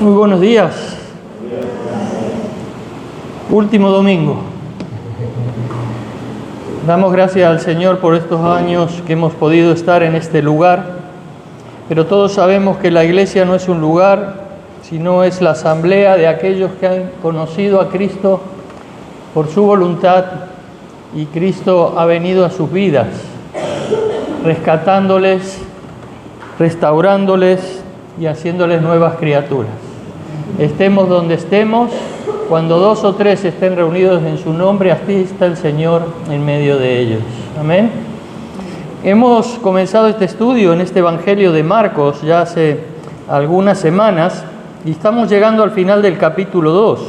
Muy buenos días. Último domingo. Damos gracias al Señor por estos años que hemos podido estar en este lugar, pero todos sabemos que la iglesia no es un lugar, sino es la asamblea de aquellos que han conocido a Cristo por su voluntad, y Cristo ha venido a sus vidas, rescatándoles, restaurándoles y haciéndoles nuevas criaturas. Estemos donde estemos, cuando 2 o 3 estén reunidos en su nombre, así está el Señor en medio de ellos. Amén. Hemos comenzado este estudio en este Evangelio de Marcos ya hace algunas semanas y estamos llegando al final del capítulo 2,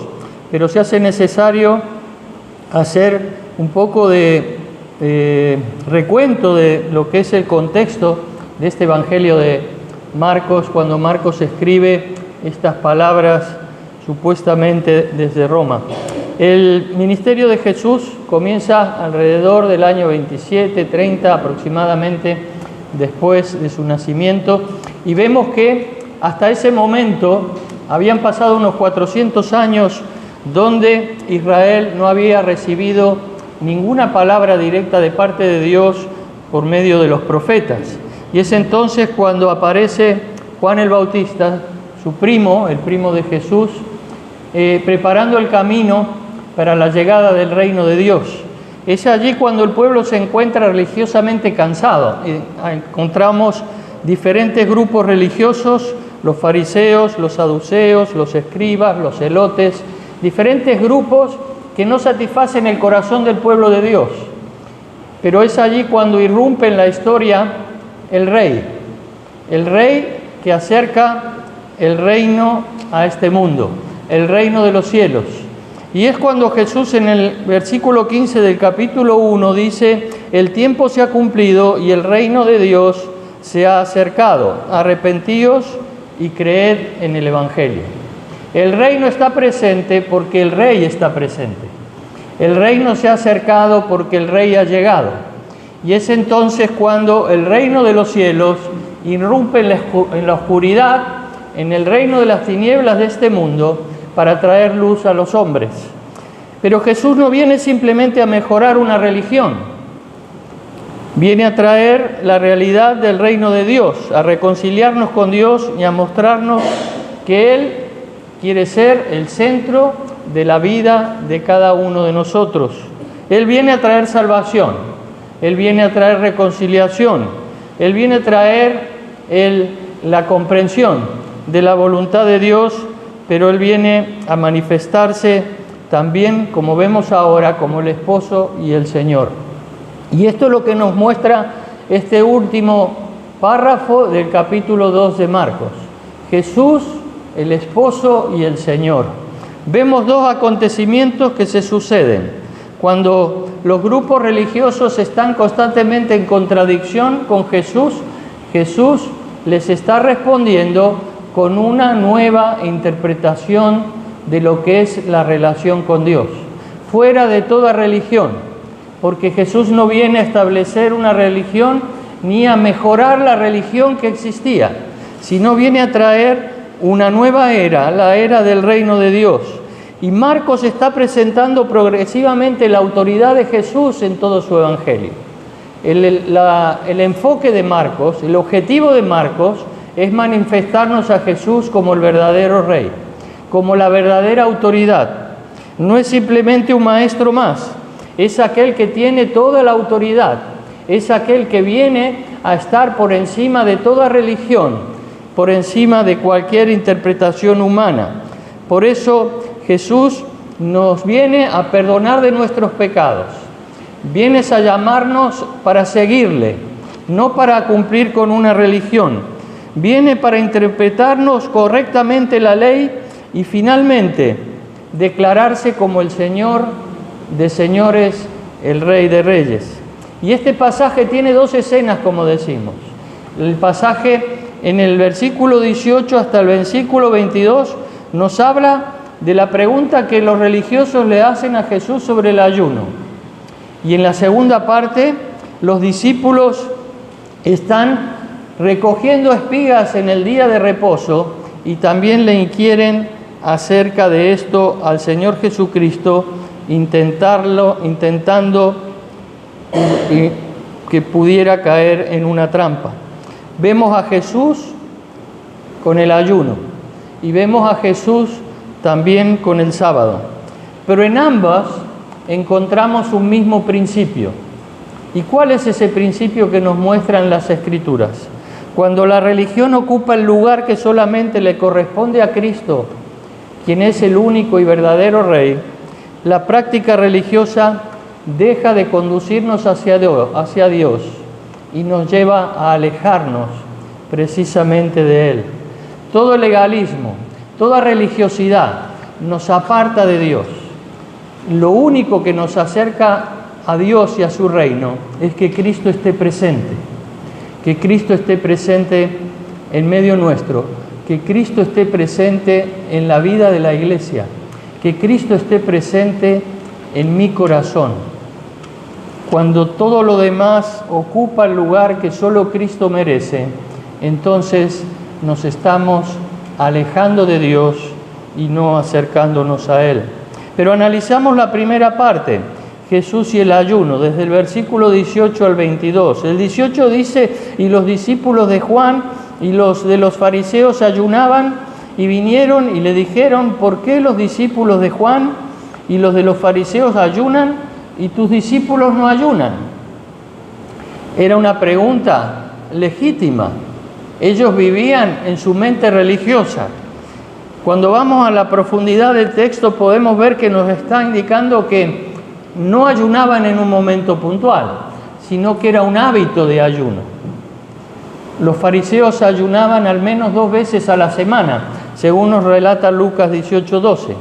pero se hace necesario hacer un poco de recuento de lo que es el contexto de este Evangelio de Marcos, cuando Marcos escribe estas palabras supuestamente desde Roma. El ministerio de Jesús comienza alrededor del año 27, 30 aproximadamente después de su nacimiento, y vemos que hasta ese momento habían pasado unos 400 años donde Israel no había recibido ninguna palabra directa de parte de Dios por medio de los profetas. Y es entonces cuando aparece Juan el Bautista, su primo, el primo de Jesús, preparando el camino para la llegada del reino de Dios. Es allí cuando el pueblo se encuentra religiosamente cansado. Encontramos diferentes grupos religiosos, los fariseos, los saduceos, los escribas, los zelotes, diferentes grupos que no satisfacen el corazón del pueblo de Dios. Pero es allí cuando irrumpe en la historia el rey que acerca el reino a este mundo, el reino de los cielos. Y es cuando Jesús en el versículo 15 del capítulo 1 dice: el tiempo se ha cumplido y el reino de Dios se ha acercado. Arrepentíos y creed en el Evangelio. El reino está presente porque el rey está presente. El reino se ha acercado porque el rey ha llegado. Y es entonces cuando el reino de los cielos irrumpe en la oscuridad, en el reino de las tinieblas de este mundo, para traer luz a los hombres. Pero Jesús no viene simplemente a mejorar una religión, viene a traer la realidad del reino de Dios, a reconciliarnos con Dios y a mostrarnos que Él quiere ser el centro de la vida de cada uno de nosotros. Él viene a traer salvación, Él viene a traer reconciliación, Él viene a traer la comprensión de la voluntad de Dios, pero Él viene a manifestarse también, como vemos ahora, como el esposo y el Señor. Y esto es lo que nos muestra este último párrafo del capítulo 2 de Marcos. Jesús, el esposo y el Señor. Vemos 2 acontecimientos que se suceden. Cuando los grupos religiosos están constantemente en contradicción con Jesús, Jesús les está respondiendo con una nueva interpretación de lo que es la relación con Dios, fuera de toda religión, porque Jesús no viene a establecer una religión ni a mejorar la religión que existía, sino viene a traer una nueva era, la era del reino de Dios. Y Marcos está presentando progresivamente la autoridad de Jesús en todo su evangelio. El enfoque de Marcos, el objetivo de Marcos, es manifestarnos a Jesús como el verdadero Rey, como la verdadera autoridad. No es simplemente un maestro más, es aquel que tiene toda la autoridad, es aquel que viene a estar por encima de toda religión, por encima de cualquier interpretación humana. Por eso Jesús nos viene a perdonar de nuestros pecados, vienes a llamarnos para seguirle, no para cumplir con una religión. Viene para interpretarnos correctamente la ley y finalmente declararse como el Señor de señores, el Rey de reyes. Y este pasaje tiene 2 escenas, como decimos. El pasaje en el versículo 18 hasta el versículo 22 nos habla de la pregunta que los religiosos le hacen a Jesús sobre el ayuno. Y en la segunda parte, los discípulos están recogiendo espigas en el día de reposo y también le inquieren acerca de esto al Señor Jesucristo, intentando que pudiera caer en una trampa. Vemos a Jesús con el ayuno y vemos a Jesús también con el sábado, pero en ambas encontramos un mismo principio. ¿Y cuál es ese principio que nos muestran las Escrituras? Cuando la religión ocupa el lugar que solamente le corresponde a Cristo, quien es el único y verdadero Rey, la práctica religiosa deja de conducirnos hacia Dios y nos lleva a alejarnos precisamente de Él. Todo legalismo, toda religiosidad nos aparta de Dios. Lo único que nos acerca a Dios y a su reino es que Cristo esté presente, que Cristo esté presente en medio nuestro, que Cristo esté presente en la vida de la iglesia, que Cristo esté presente en mi corazón. Cuando todo lo demás ocupa el lugar que solo Cristo merece, entonces nos estamos alejando de Dios y no acercándonos a Él. Pero analizamos la primera parte, Jesús y el ayuno, desde el versículo 18 al 22. El 18 dice: y los discípulos de Juan y los de los fariseos ayunaban y vinieron y le dijeron: ¿por qué los discípulos de Juan y los de los fariseos ayunan y tus discípulos no ayunan? Era una pregunta legítima. Ellos vivían en su mente religiosa. Cuando vamos a la profundidad del texto podemos ver que nos está indicando que no ayunaban en un momento puntual, sino que era un hábito de ayuno. Los fariseos ayunaban al menos 2 veces a la semana, según nos relata Lucas 18:12.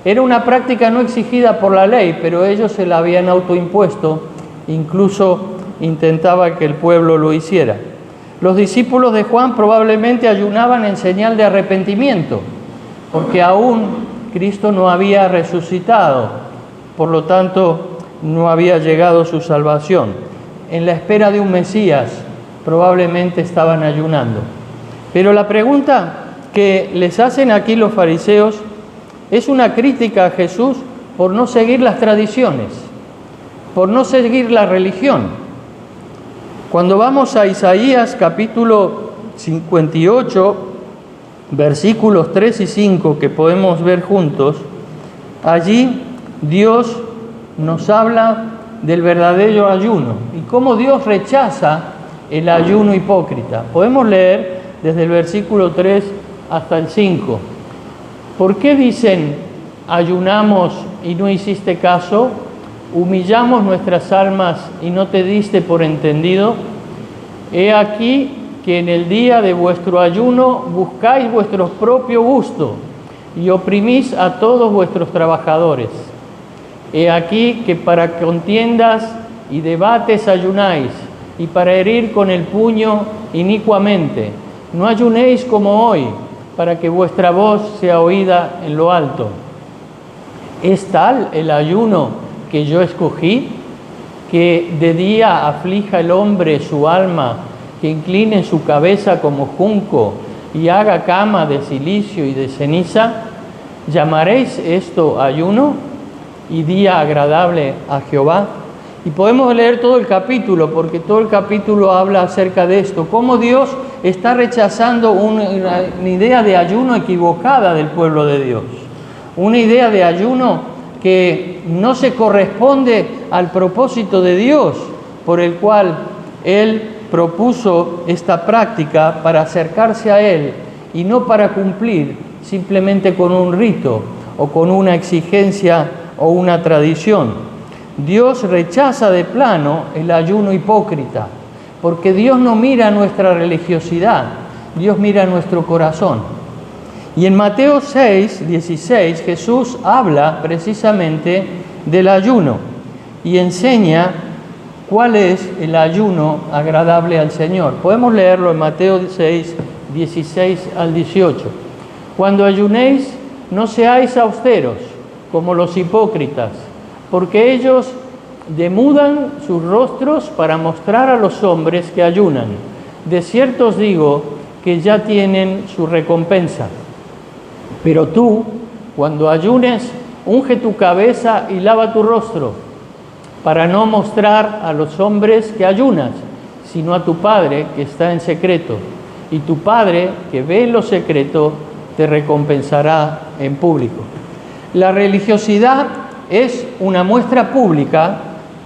Era una práctica no exigida por la ley, pero ellos se la habían autoimpuesto, incluso intentaba que el pueblo lo hiciera. Los discípulos de Juan probablemente ayunaban en señal de arrepentimiento, porque aún Cristo no había resucitado, por lo tanto no había llegado su salvación. En la espera de un Mesías probablemente estaban ayunando. Pero la pregunta que les hacen aquí los fariseos es una crítica a Jesús por no seguir las tradiciones, por no seguir la religión. Cuando vamos a Isaías capítulo 58, versículos 3 y 5, que podemos ver juntos, allí Dios nos habla del verdadero ayuno y cómo Dios rechaza el ayuno hipócrita. Podemos leer desde el versículo 3 hasta el 5. ¿Por qué dicen: ayunamos y no hiciste caso? ¿Humillamos nuestras almas y no te diste por entendido? He aquí que en el día de vuestro ayuno buscáis vuestro propio gusto y oprimís a todos vuestros trabajadores. He aquí que para contiendas y debates ayunáis, y para herir con el puño inicuamente. No ayunéis como hoy, para que vuestra voz sea oída en lo alto. ¿Es tal el ayuno que yo escogí, que de día aflija el hombre su alma, que incline su cabeza como junco y haga cama de cilicio y de ceniza? ¿Llamaréis esto ayuno y día agradable a Jehová? Y podemos leer todo el capítulo, porque todo el capítulo habla acerca de esto, cómo Dios está rechazando una idea de ayuno equivocada del pueblo de Dios, una idea de ayuno que no se corresponde al propósito de Dios, por el cual Él propuso esta práctica para acercarse a Él y no para cumplir simplemente con un rito o con una exigencia o una tradición. Dios rechaza de plano el ayuno hipócrita, porque Dios no mira nuestra religiosidad, Dios mira nuestro corazón. Y en Mateo 6:16 Jesús habla precisamente del ayuno y enseña cuál es el ayuno agradable al Señor. Podemos leerlo en Mateo 6:16 al 18. Cuando ayunéis, no seáis austeros como los hipócritas, porque ellos demudan sus rostros para mostrar a los hombres que ayunan. De cierto os digo que ya tienen su recompensa. Pero tú, cuando ayunes, unge tu cabeza y lava tu rostro, para no mostrar a los hombres que ayunas, sino a tu Padre que está en secreto. Y tu Padre, que ve en lo secreto, te recompensará en público. La religiosidad es una muestra pública,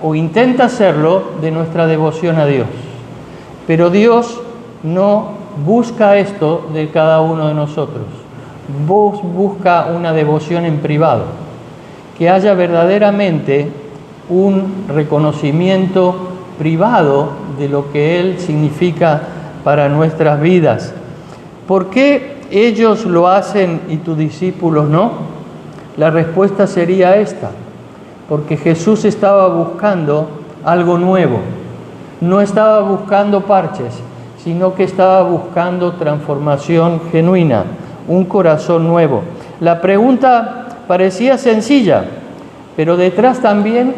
o intenta serlo, de nuestra devoción a Dios. Pero Dios no busca esto de cada uno de nosotros. Busca una devoción en privado, que haya verdaderamente un reconocimiento privado de lo que Él significa para nuestras vidas. ¿Por qué ellos lo hacen y tus discípulos no? La respuesta sería esta: porque Jesús estaba buscando algo nuevo. No estaba buscando parches, sino que estaba buscando transformación genuina, un corazón nuevo. La pregunta parecía sencilla, pero detrás también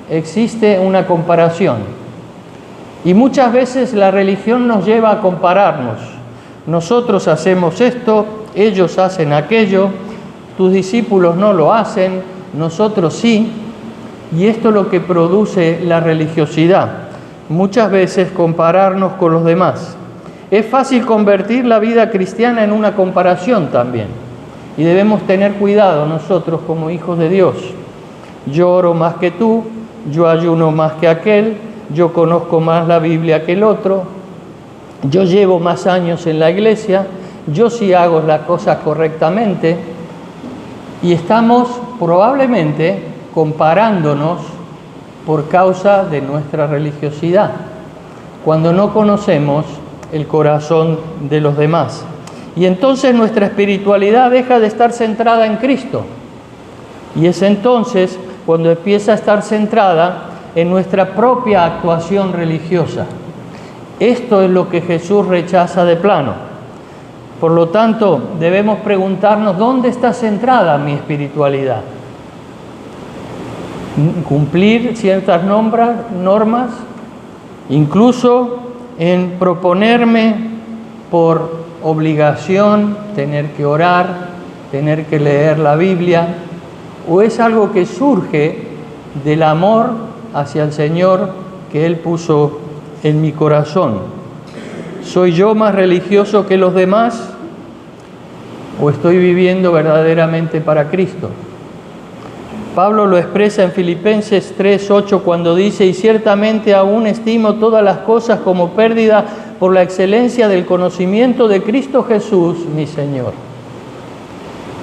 existe una comparación. Y muchas veces la religión nos lleva a compararnos. Nosotros hacemos esto, ellos hacen aquello, tus discípulos no lo hacen, nosotros sí. Y esto es lo que produce la religiosidad. Muchas veces compararnos con los demás. Es fácil convertir la vida cristiana en una comparación también. Y debemos tener cuidado nosotros como hijos de Dios. Yo oro más que tú, yo ayuno más que aquel, yo conozco más la Biblia que el otro, yo llevo más años en la iglesia, yo sí hago las cosas correctamente. Y estamos probablemente comparándonos por causa de nuestra religiosidad, cuando no conocemos el corazón de los demás. Y entonces nuestra espiritualidad deja de estar centrada en Cristo. Y es entonces cuando empieza a estar centrada en nuestra propia actuación religiosa. Esto es lo que Jesús rechaza de plano. Por lo tanto, debemos preguntarnos: ¿dónde está centrada mi espiritualidad? Cumplir ciertas normas, incluso en proponerme por obligación tener que orar, tener que leer la Biblia, o es algo que surge del amor hacia el Señor que Él puso en mi corazón. ¿Soy yo más religioso que los demás o estoy viviendo verdaderamente para Cristo? Pablo lo expresa en Filipenses 3:8 cuando dice: y ciertamente aún estimo todas las cosas como pérdida por la excelencia del conocimiento de Cristo Jesús, mi Señor.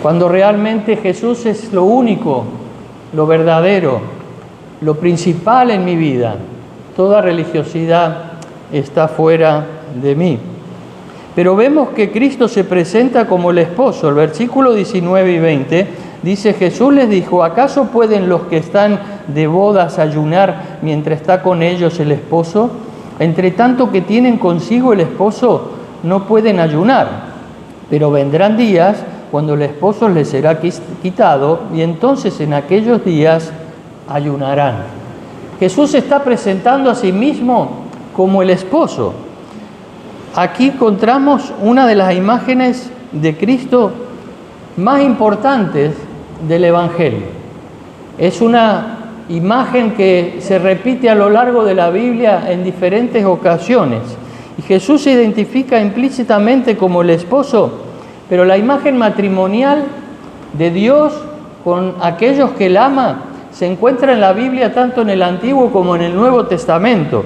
Cuando realmente Jesús es lo único, lo verdadero, lo principal en mi vida, toda religiosidad está fuera de mí. Pero vemos que Cristo se presenta como el esposo. El versículo 19 y 20 dice: Jesús les dijo: ¿acaso pueden los que están de bodas ayunar mientras está con ellos el esposo? Entre tanto que tienen consigo el esposo, no pueden ayunar. Pero vendrán días cuando el esposo les será quitado, y entonces en aquellos días ayunarán. Jesús se está presentando a sí mismo como el esposo. Aquí encontramos una de las imágenes de Cristo más importantes del Evangelio. Es una imagen que se repite a lo largo de la Biblia en diferentes ocasiones. Y Jesús se identifica implícitamente como el esposo, pero la imagen matrimonial de Dios con aquellos que Él ama se encuentra en la Biblia tanto en el Antiguo como en el Nuevo Testamento.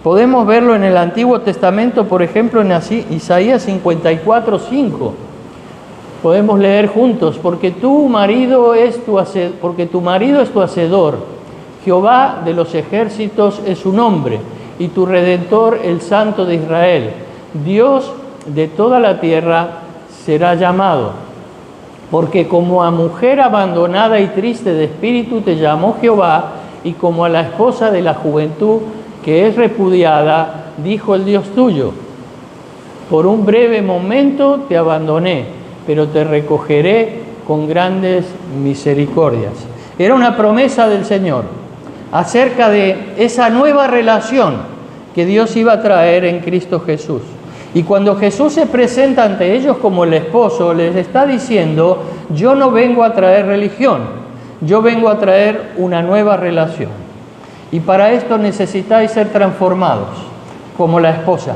Podemos verlo en el Antiguo Testamento, por ejemplo, en Isaías 54:5. Podemos leer juntos: porque tu marido es tu hacedor, Jehová de los ejércitos es su nombre, y tu Redentor el Santo de Israel. Dios de toda la tierra será llamado. Porque como a mujer abandonada y triste de espíritu te llamó Jehová, y como a la esposa de la juventud que es repudiada, dijo el Dios tuyo: por un breve momento te abandoné, pero te recogeré con grandes misericordias. Era una promesa del Señor acerca de esa nueva relación que Dios iba a traer en Cristo Jesús. Y cuando Jesús se presenta ante ellos como el esposo, les está diciendo: yo no vengo a traer religión, yo vengo a traer una nueva relación. Y para esto necesitáis ser transformados, como la esposa,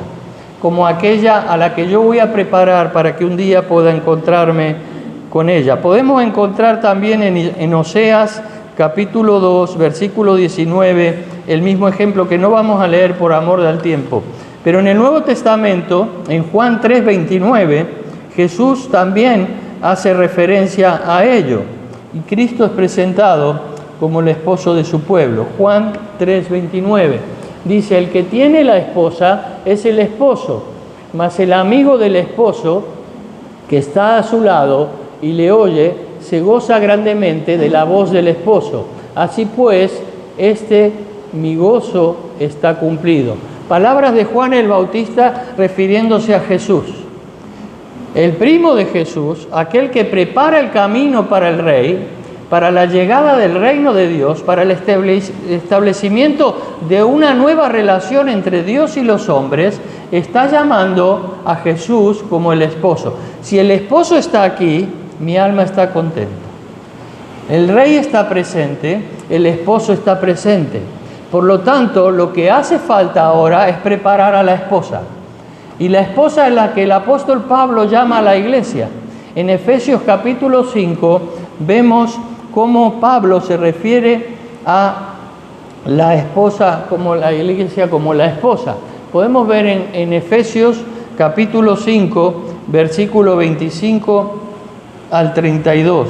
como aquella a la que yo voy a preparar para que un día pueda encontrarme con ella. Podemos encontrar también en Oseas capítulo 2, versículo 19, el mismo ejemplo que no vamos a leer por amor del tiempo. Pero en el Nuevo Testamento, en Juan 3:29, Jesús también hace referencia a ello. Y Cristo es presentado como el esposo de su pueblo. Juan 3:29 dice: el que tiene la esposa es el esposo, mas el amigo del esposo que está a su lado y le oye, se goza grandemente de la voz del esposo. Así pues, mi gozo está cumplido. Palabras de Juan el Bautista refiriéndose a Jesús. El primo de Jesús, aquel que prepara el camino para el Rey, para la llegada del reino de Dios, para el establecimiento de una nueva relación entre Dios y los hombres, está llamando a Jesús como el esposo. Si el esposo está aquí, mi alma está contenta. El Rey está presente, el esposo está presente. Por lo tanto, lo que hace falta ahora es preparar a la esposa. Y la esposa es la que el apóstol Pablo llama a la iglesia. En Efesios capítulo 5 vemos cómo Pablo se refiere a la esposa, como la iglesia, como la esposa. Podemos ver en Efesios capítulo 5, versículo 25 al 32.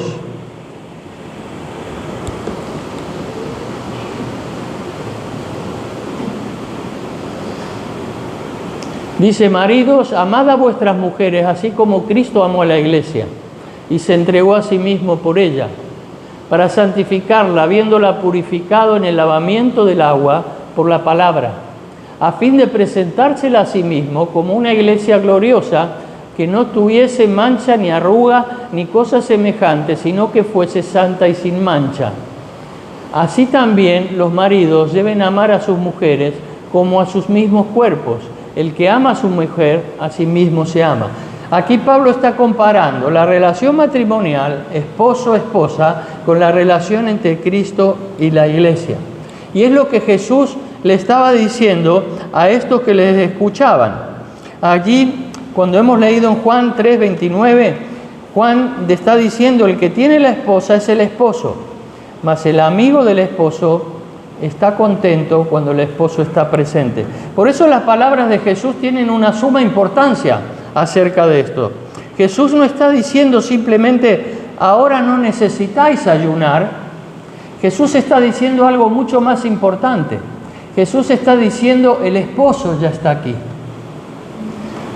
Dice: maridos, amad a vuestras mujeres, así como Cristo amó a la iglesia y se entregó a sí mismo por ella, para santificarla, habiéndola purificado en el lavamiento del agua por la palabra, a fin de presentársela a sí mismo como una iglesia gloriosa, que no tuviese mancha ni arruga ni cosa semejante, sino que fuese santa y sin mancha. Así también los maridos deben amar a sus mujeres como a sus mismos cuerpos. El que ama a su mujer, a sí mismo se ama. Aquí Pablo está comparando la relación matrimonial, esposo-esposa, con la relación entre Cristo y la iglesia. Y es lo que Jesús le estaba diciendo a estos que les escuchaban. Allí, cuando hemos leído en Juan 3:29, Juan está diciendo: el que tiene la esposa es el esposo, mas el amigo del esposo está contento cuando el esposo está presente. Por eso las palabras de Jesús tienen una suma importancia acerca de esto. Jesús no está diciendo simplemente: ahora no necesitáis ayunar. Jesús está diciendo algo mucho más importante. Jesús está diciendo: el esposo ya está aquí.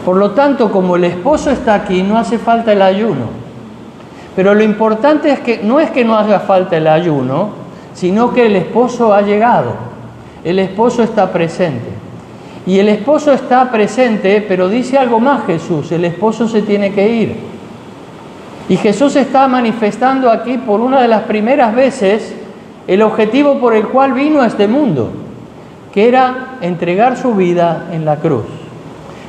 Por lo tanto, como el esposo está aquí, no hace falta el ayuno. Pero lo importante es que no haga falta el ayuno, sino que el esposo ha llegado. El esposo está presente. Y el esposo está presente, pero dice algo más Jesús: el esposo se tiene que ir. Y Jesús está manifestando aquí por una de las primeras veces el objetivo por el cual vino a este mundo, que era entregar su vida en la cruz.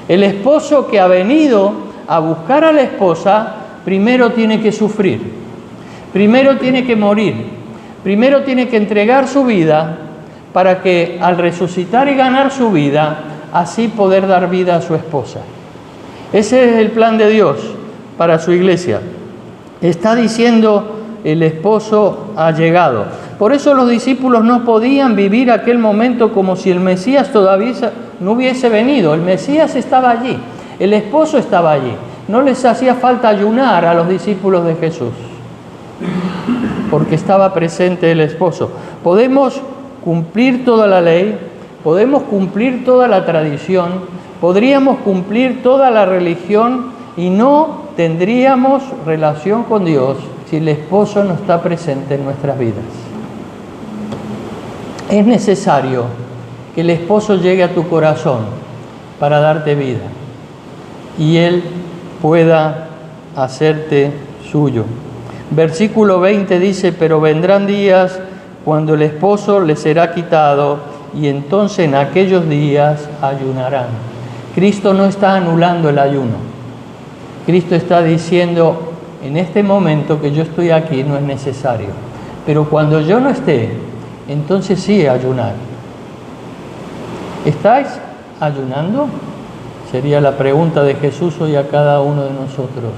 El esposo que ha venido a buscar a la esposa, primero tiene que sufrir, primero tiene que morir, primero tiene que entregar su vida para que al resucitar y ganar su vida, así poder dar vida a su esposa. Ese es el plan de Dios para su iglesia. Está diciendo: el esposo ha llegado. Por eso los discípulos no podían vivir aquel momento como si el Mesías todavía no hubiese venido. El Mesías estaba allí, el esposo estaba allí. No les hacía falta ayunar a los discípulos de Jesús, porque estaba presente el esposo. Podemos cumplir toda la ley, podemos cumplir toda la tradición, podríamos cumplir toda la religión y no tendríamos relación con Dios si el esposo no está presente en nuestras vidas. Es necesario que el esposo llegue a tu corazón para darte vida y Él pueda hacerte suyo. Versículo 20 dice: pero vendrán días cuando el esposo les será quitado, y entonces en aquellos días ayunarán. Cristo no está anulando el ayuno. Cristo está diciendo, en este momento que yo estoy aquí no es necesario. Pero cuando yo no esté, entonces sí ayunar. ¿Estáis ayunando? Sería la pregunta de Jesús hoy a cada uno de nosotros.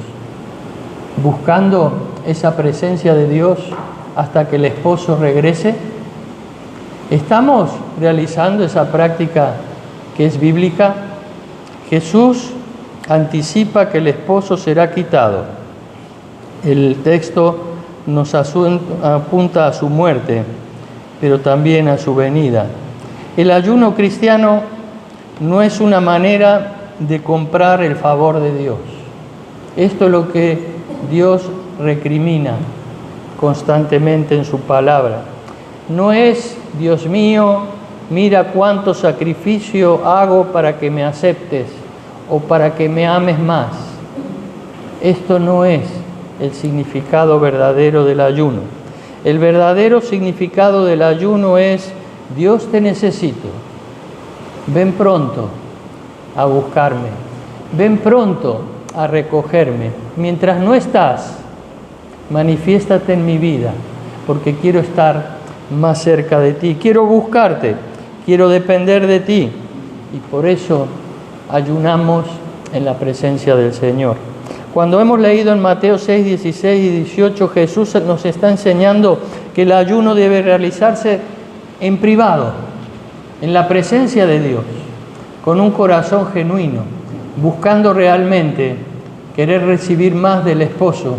Buscando esa presencia de Dios hasta que el esposo regrese. ¿Estamos realizando esa práctica que es bíblica? Jesús anticipa que el esposo será quitado. El texto nos apunta a su muerte, pero también a su venida. El ayuno cristiano no es una manera de comprar el favor de Dios. Esto es lo que Dios recrimina constantemente en su palabra. No es, Dios mío, mira cuánto sacrificio hago para que me aceptes o para que me ames más. Esto no es el significado verdadero del ayuno. El verdadero significado del ayuno es: Dios, te necesito. Ven pronto a buscarme. Ven pronto a recogerme. Mientras no estás, manifiéstate en mi vida, porque quiero estar más cerca de ti. Quiero buscarte, quiero depender de ti. Y por eso ayunamos en la presencia del Señor. Cuando hemos leído en Mateo 6, 16 y 18, Jesús nos está enseñando que el ayuno debe realizarse en privado, en la presencia de Dios, con un corazón genuino, buscando realmente querer recibir más del esposo,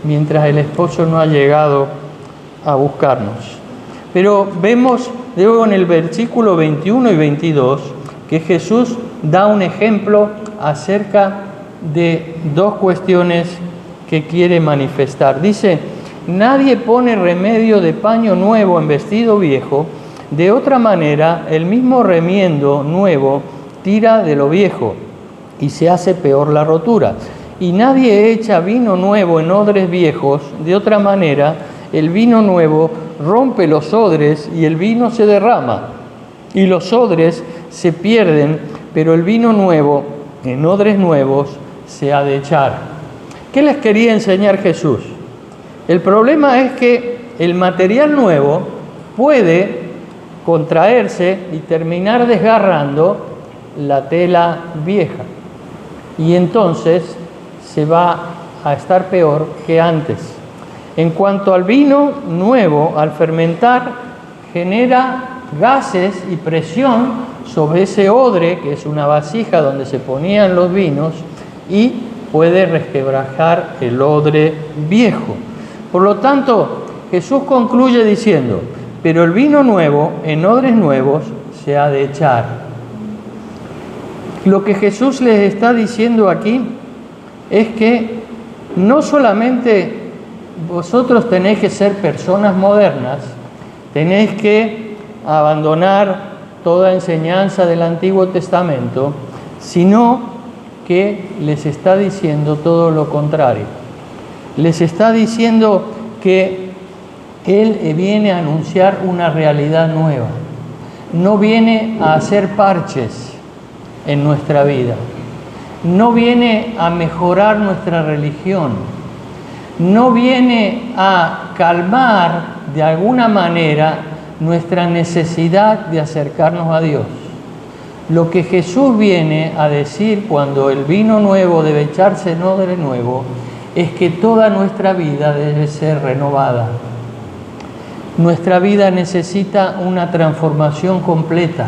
mientras el esposo no ha llegado a buscarnos. Pero vemos luego en el versículo 21 y 22 que Jesús da un ejemplo acerca de dos cuestiones que quiere manifestar. Dice: nadie pone remedio de paño nuevo en vestido viejo, de otra manera el mismo remiendo nuevo tira de lo viejo y se hace peor la rotura. Y nadie echa vino nuevo en odres viejos, de otra manera el vino nuevo rompe los odres y el vino se derrama, y los odres se pierden, pero el vino nuevo en odres nuevos se ha de echar. ¿Qué les quería enseñar Jesús? El problema es que el material nuevo puede contraerse y terminar desgarrando la tela vieja, y entonces se va a estar peor que antes. En cuanto al vino nuevo, al fermentar, genera gases y presión sobre ese odre, que es una vasija donde se ponían los vinos, y puede resquebrajar el odre viejo. Por lo tanto, Jesús concluye diciendo: pero el vino nuevo en odres nuevos se ha de echar. Lo que Jesús les está diciendo aquí es que no solamente vosotros tenéis que ser personas modernas, tenéis que abandonar toda enseñanza del Antiguo Testamento, sino que les está diciendo todo lo contrario. Les está diciendo que Él viene a anunciar una realidad nueva. No viene a hacer parches en nuestra vida. No viene a mejorar nuestra religión. No viene a calmar de alguna manera nuestra necesidad de acercarnos a Dios. Lo que Jesús viene a decir cuando el vino nuevo debe echarse en odre nuevo es que toda nuestra vida debe ser renovada. Nuestra vida necesita una transformación completa.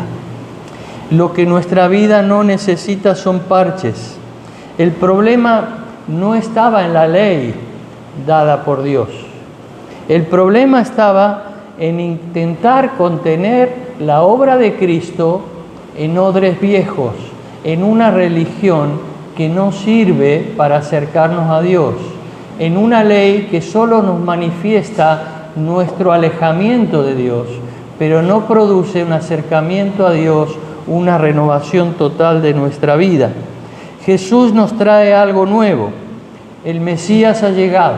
Lo que nuestra vida no necesita son parches. El problema no estaba en la ley dada por Dios. El problema estaba en intentar contener la obra de Cristo en odres viejos, en una religión que no sirve para acercarnos a Dios, en una ley que solo nos manifiesta nuestro alejamiento de Dios, pero no produce un acercamiento a Dios, una renovación total de nuestra vida. Jesús nos trae algo nuevo. El Mesías ha llegado,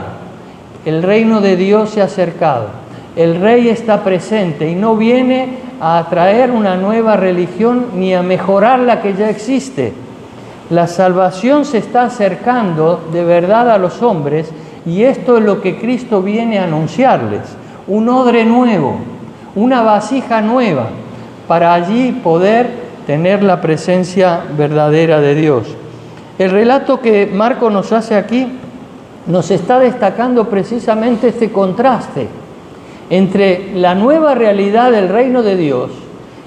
el reino de Dios se ha acercado, el Rey está presente y no viene a traer una nueva religión ni a mejorar la que ya existe. La salvación se está acercando de verdad a los hombres y esto es lo que Cristo viene a anunciarles. Un odre nuevo, una vasija nueva, para allí poder tener la presencia verdadera de Dios. El relato que Marcos nos hace aquí nos está destacando precisamente este contraste entre la nueva realidad del reino de Dios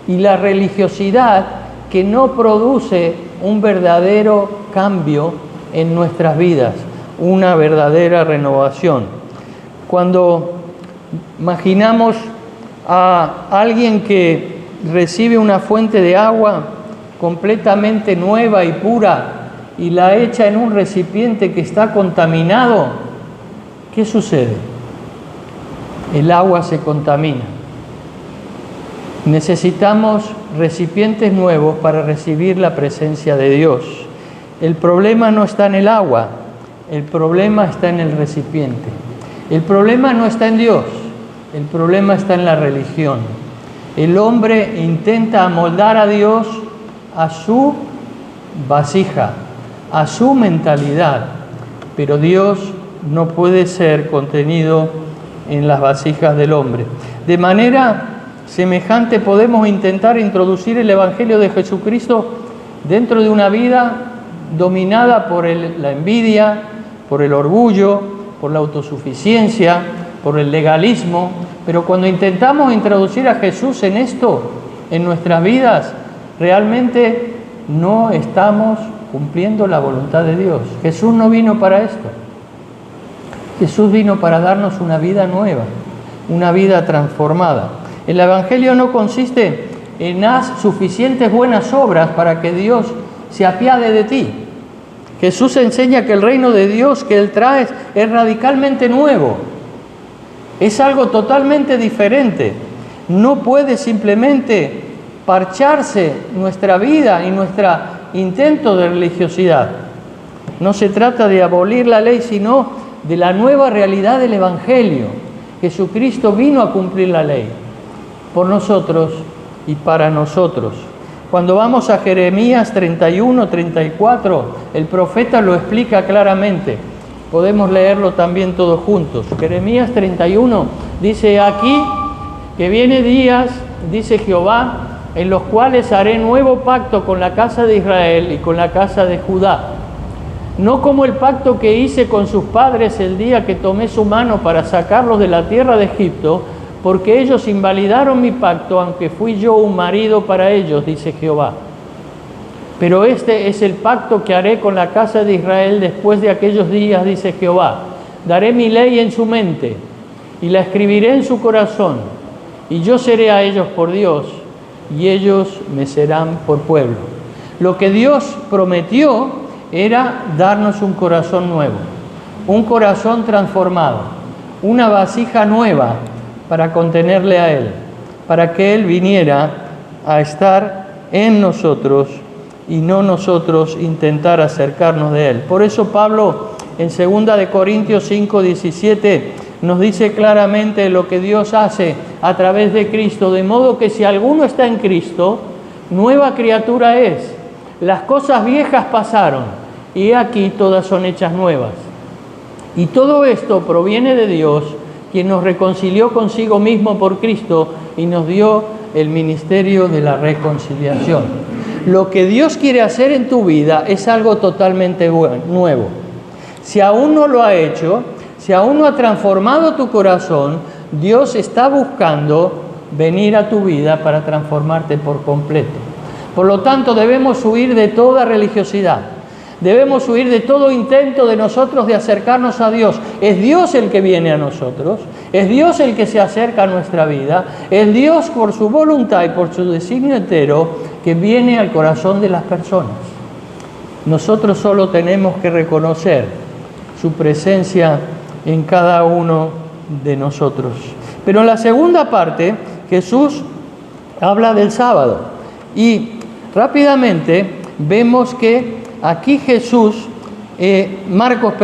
y la religiosidad que no produce un verdadero cambio en nuestras vidas, una verdadera renovación. Cuando imaginamos a alguien que recibe una fuente de agua completamente nueva y pura y la echa en un recipiente que está contaminado, ¿qué sucede? El agua se contamina. Necesitamos recipientes nuevos para recibir la presencia de Dios. El problema no está en el agua, el problema está en el recipiente. El problema no está en Dios, el problema está en la religión. El hombre intenta amoldar a Dios a su vasija, a su mentalidad, pero Dios no puede ser contenido en las vasijas del hombre. De manera semejante podemos intentar introducir el Evangelio de Jesucristo dentro de una vida dominada por la envidia, por el orgullo, por la autosuficiencia, por el legalismo, pero cuando intentamos introducir a Jesús en esto, en nuestras vidas, realmente no estamos cumpliendo la voluntad de Dios. Jesús no vino para esto. Jesús vino para darnos una vida nueva, una vida transformada. El Evangelio no consiste en haz suficientes buenas obras para que Dios se apiade de ti. Jesús enseña que el reino de Dios que Él trae es radicalmente nuevo. Es algo totalmente diferente. No puede simplemente parcharse nuestra vida y nuestro intento de religiosidad. No se trata de abolir la ley, sino de la nueva realidad del Evangelio. Jesucristo vino a cumplir la ley por nosotros y para nosotros. Cuando vamos a Jeremías 31, 34, el profeta lo explica claramente. Podemos leerlo también todos juntos. Jeremías 31 dice: aquí que viene días, dice Jehová, en los cuales haré nuevo pacto con la casa de Israel y con la casa de Judá. No como el pacto que hice con sus padres el día que tomé su mano para sacarlos de la tierra de Egipto, porque ellos invalidaron mi pacto, aunque fui yo un marido para ellos, dice Jehová. Pero este es el pacto que haré con la casa de Israel después de aquellos días, dice Jehová. Daré mi ley en su mente y la escribiré en su corazón, y yo seré a ellos por Dios, y ellos me serán por pueblo. Lo que Dios prometió era darnos un corazón nuevo, un corazón transformado, una vasija nueva para contenerle a Él, para que Él viniera a estar en nosotros y no nosotros intentar acercarnos de Él. Por eso Pablo en 2 de Corintios 5, 17 nos dice claramente lo que Dios hace a través de Cristo, de modo que si alguno está en Cristo, nueva criatura es. Las cosas viejas pasaron y aquí todas son hechas nuevas. Y todo esto proviene de Dios, quien nos reconcilió consigo mismo por Cristo y nos dio el ministerio de la reconciliación. Lo que Dios quiere hacer en tu vida es algo totalmente nuevo. Si aún no lo ha hecho, si aún no ha transformado tu corazón, Dios está buscando venir a tu vida para transformarte por completo. Por lo tanto, debemos huir de toda religiosidad. Debemos huir de todo intento de nosotros de acercarnos a Dios. Es Dios el que viene a nosotros, es Dios el que se acerca a nuestra vida, es Dios por su voluntad y por su designio entero que viene al corazón de las personas. Nosotros solo tenemos que reconocer su presencia en cada uno de nosotros. Pero en la segunda parte, Jesús habla del sábado y rápidamente vemos que aquí Jesús, Marcos,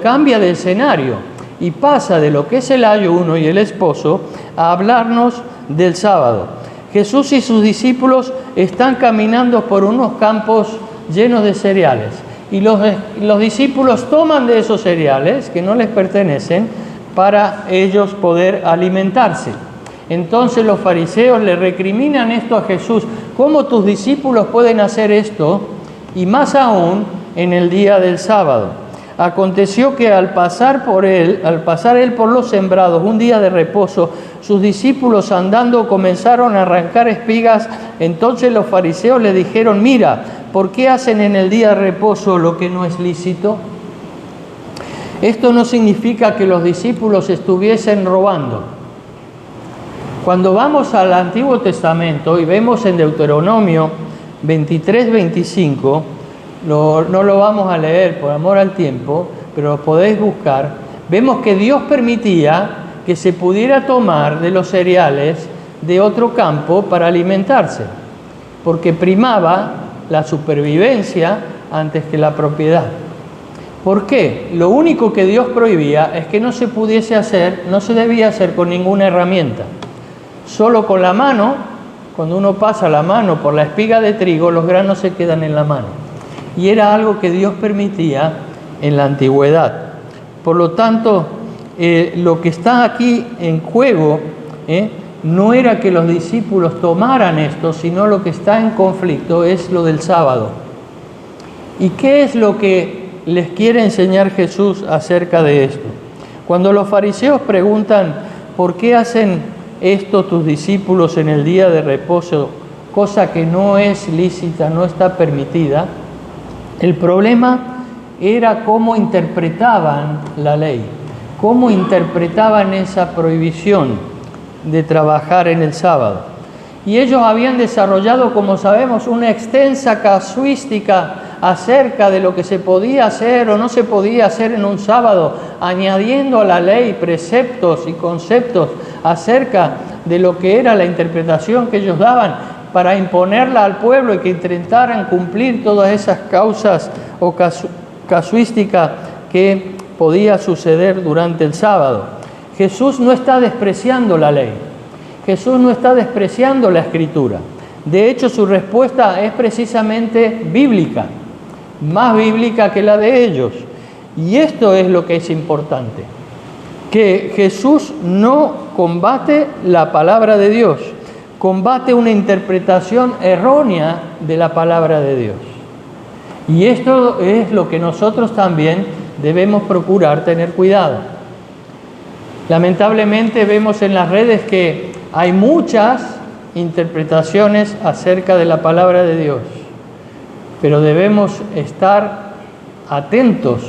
cambia de escenario y pasa de lo que es el ayuno y el esposo a hablarnos del sábado. Jesús y sus discípulos están caminando por unos campos llenos de cereales. Y los discípulos toman de esos cereales que no les pertenecen para ellos poder alimentarse. Entonces los fariseos le recriminan esto a Jesús. ¿Cómo tus discípulos pueden hacer esto? Y más aún en el día del sábado. Aconteció que al pasar él por los sembrados, un día de reposo, sus discípulos andando comenzaron a arrancar espigas. Entonces los fariseos le dijeron: mira, ¿por qué hacen en el día de reposo lo que no es lícito? Esto no significa que los discípulos estuviesen robando. Cuando vamos al Antiguo Testamento y vemos en Deuteronomio 23-25, no lo vamos a leer por amor al tiempo, pero lo podéis buscar, vemos que Dios permitía que se pudiera tomar de los cereales de otro campo para alimentarse, porque primaba la supervivencia antes que la propiedad. ¿Por qué? Lo único que Dios prohibía es que no se pudiese hacer, no se debía hacer con ninguna herramienta. Solo con la mano, cuando uno pasa la mano por la espiga de trigo, los granos se quedan en la mano. Y era algo que Dios permitía en la antigüedad. Por lo tanto, lo que está aquí en juego no era que los discípulos tomaran esto, sino lo que está en conflicto es lo del sábado. ¿Y qué es lo que les quiere enseñar Jesús acerca de esto? Cuando los fariseos preguntan: ¿por qué hacen esto tus discípulos en el día de reposo, cosa que no es lícita, no está permitida? El problema era cómo interpretaban la ley, cómo interpretaban esa prohibición de trabajar en el sábado. Y ellos habían desarrollado, como sabemos, una extensa casuística acerca de lo que se podía hacer o no se podía hacer en un sábado, añadiendo a la ley preceptos y conceptos acerca de lo que era la interpretación que ellos daban para imponerla al pueblo y que intentaran cumplir todas esas causas o casuística que podía suceder durante el sábado. Jesús no está despreciando la ley. Jesús no está despreciando la Escritura. De hecho, su respuesta es precisamente bíblica, más bíblica que la de ellos. Y esto es lo que es importante, que Jesús no combate la palabra de Dios, combate una interpretación errónea de la palabra de Dios. Y esto es lo que nosotros también debemos procurar tener cuidado. Lamentablemente vemos en las redes que hay muchas interpretaciones acerca de la palabra de Dios, pero debemos estar atentos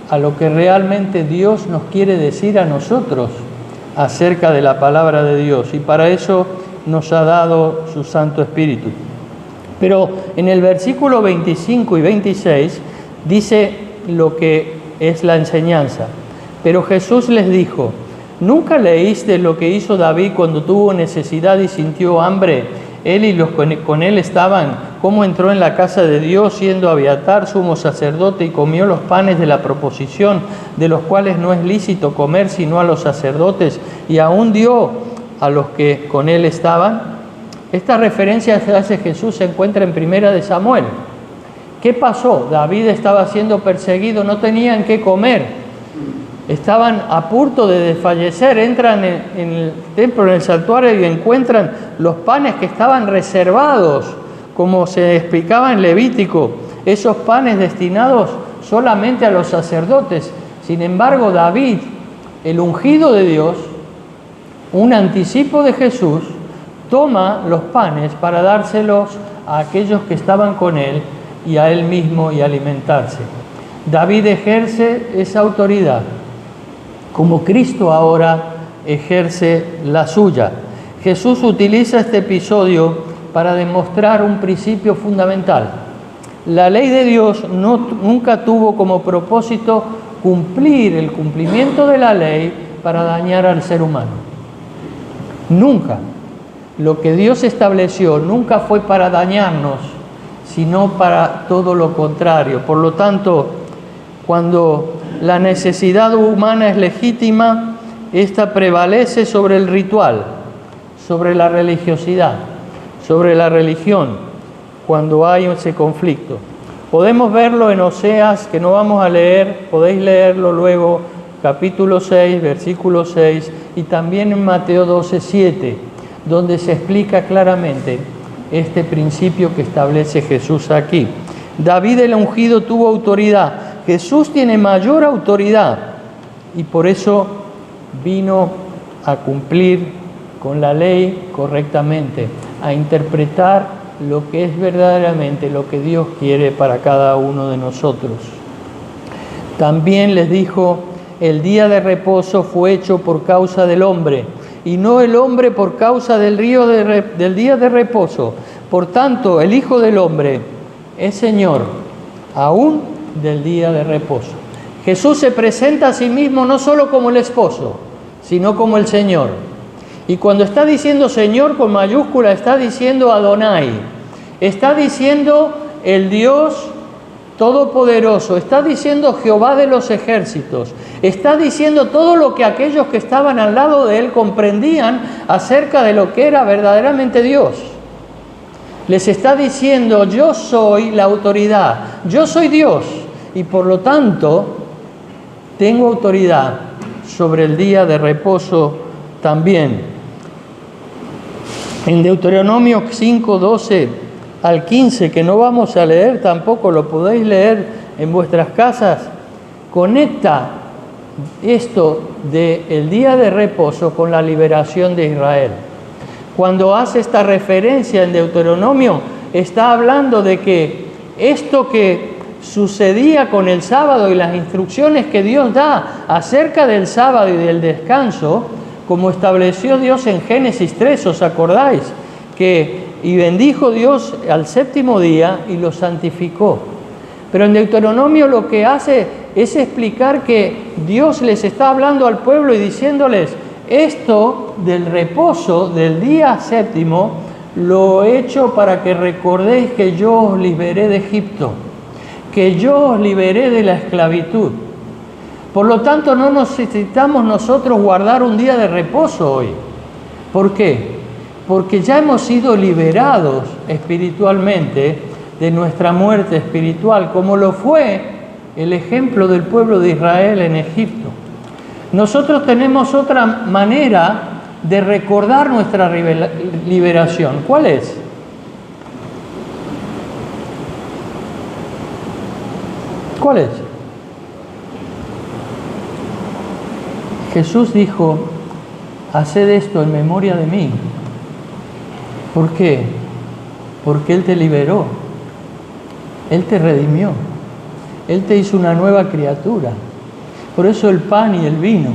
a lo que realmente Dios nos quiere decir a nosotros acerca de la palabra de Dios, y para eso nos ha dado su Santo Espíritu. Pero en el versículo 25 y 26 dice lo que es la enseñanza. Pero Jesús les dijo: ¿nunca leíste lo que hizo David cuando tuvo necesidad y sintió hambre? Él y los que con él estaban, cómo entró en la casa de Dios siendo Abiatar sumo sacerdote y comió los panes de la proposición, de los cuales no es lícito comer sino a los sacerdotes, y aún dio a los que con él estaban. Esta referencia que hace Jesús se encuentra en Primera de Samuel. ¿Qué pasó? David estaba siendo perseguido, no tenían qué comer, estaban a punto de desfallecer. Entran en el templo, en el santuario, y encuentran los panes que estaban reservados, como se explicaba en Levítico, esos panes destinados solamente a los sacerdotes. Sin embargo, David, el ungido de Dios, un anticipo de Jesús, toma los panes para dárselos a aquellos que estaban con él y a él mismo y alimentarse. David ejerce esa autoridad, como Cristo ahora ejerce la suya. Jesús utiliza este episodio para demostrar un principio fundamental. La ley de Dios nunca tuvo como propósito cumplir el cumplimiento de la ley para dañar al ser humano. Nunca. Lo que Dios estableció nunca fue para dañarnos, sino para todo lo contrario. Por lo tanto, cuando la necesidad humana es legítima, esta prevalece sobre el ritual, sobre la religiosidad. sobre la religión cuando hay ese conflicto. Podemos verlo en Oseas, que no vamos a leer, podéis leerlo luego, capítulo 6, versículo 6, y también en Mateo 12, 7, donde se explica claramente este principio que establece Jesús aquí. David el ungido tuvo autoridad, Jesús tiene mayor autoridad y por eso vino a cumplir con la ley correctamente, a interpretar lo que es verdaderamente lo que Dios quiere para cada uno de nosotros. También les dijo, el día de reposo fue hecho por causa del hombre, y no el hombre por causa del día de reposo. Por tanto, el Hijo del Hombre es Señor, aún del día de reposo. Jesús se presenta a sí mismo no solo como el esposo, sino como el Señor. Y cuando está diciendo Señor con mayúscula, está diciendo Adonai, está diciendo el Dios Todopoderoso, está diciendo Jehová de los ejércitos, está diciendo todo lo que aquellos que estaban al lado de él comprendían acerca de lo que era verdaderamente Dios. Les está diciendo, yo soy la autoridad, yo soy Dios y por lo tanto tengo autoridad sobre el día de reposo también. En Deuteronomio 5, 12 al 15, que no vamos a leer tampoco, lo podéis leer en vuestras casas, conecta esto del día de reposo con la liberación de Israel. Cuando hace esta referencia en Deuteronomio, está hablando de que esto que sucedía con el sábado y las instrucciones que Dios da acerca del sábado y del descanso, como estableció Dios en Génesis 3, ¿os acordáis? Y bendijo Dios al séptimo día y lo santificó. Pero en Deuteronomio lo que hace es explicar que Dios les está hablando al pueblo y diciéndoles, esto del reposo del día séptimo lo he hecho para que recordéis que yo os liberé de Egipto, que yo os liberé de la esclavitud. Por lo tanto, no necesitamos nosotros guardar un día de reposo hoy. ¿Por qué? Porque ya hemos sido liberados espiritualmente de nuestra muerte espiritual, como lo fue el ejemplo del pueblo de Israel en Egipto. Nosotros tenemos otra manera de recordar nuestra liberación. ¿Cuál es? ¿Cuál es? Jesús dijo, haced esto en memoria de mí. ¿Por qué? Porque Él te liberó, Él te redimió, Él te hizo una nueva criatura. Por eso el pan y el vino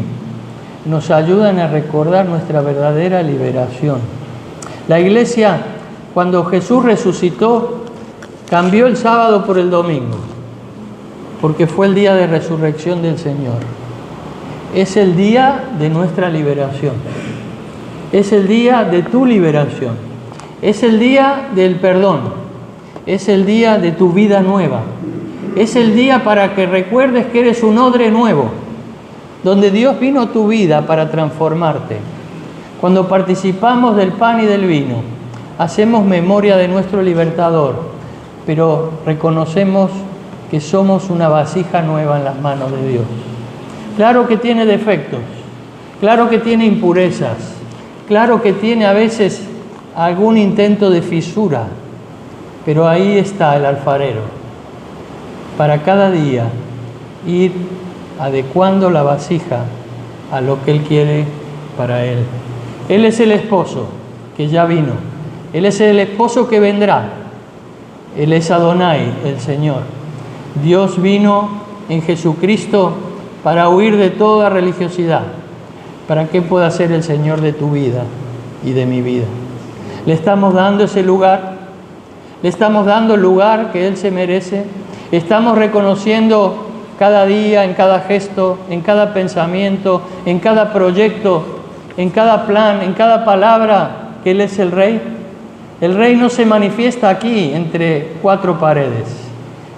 nos ayudan a recordar nuestra verdadera liberación. La iglesia, cuando Jesús resucitó, cambió el sábado por el domingo, porque fue el día de resurrección del Señor. Es el día de nuestra liberación. Es el día de tu liberación. Es el día del perdón. Es el día de tu vida nueva. Es el día para que recuerdes que eres un odre nuevo, donde Dios vino a tu vida para transformarte. Cuando participamos del pan y del vino, hacemos memoria de nuestro libertador, pero reconocemos que somos una vasija nueva en las manos de Dios. Claro que tiene defectos, claro que tiene impurezas, claro que tiene a veces algún intento de fisura, pero ahí está el alfarero, para cada día ir adecuando la vasija a lo que Él quiere para Él. Él es el esposo que ya vino, Él es el esposo que vendrá, Él es Adonai, el Señor. Dios vino en Jesucristo para huir de toda religiosidad, para que pueda ser el Señor de tu vida y de mi vida. Le estamos dando ese lugar, le estamos dando el lugar que Él se merece, estamos reconociendo cada día, en cada gesto, en cada pensamiento, en cada proyecto, en cada plan, en cada palabra, que Él es el Rey. El Rey no se manifiesta aquí entre cuatro paredes,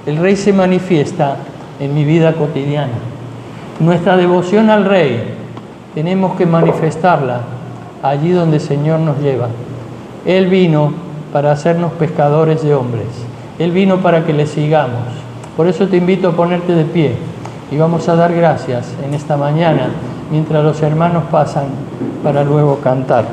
el Rey se manifiesta en mi vida cotidiana. Nuestra devoción al Rey tenemos que manifestarla allí donde el Señor nos lleva. Él vino para hacernos pescadores de hombres. Él vino para que le sigamos. Por eso te invito a ponerte de pie y vamos a dar gracias en esta mañana mientras los hermanos pasan para luego cantar.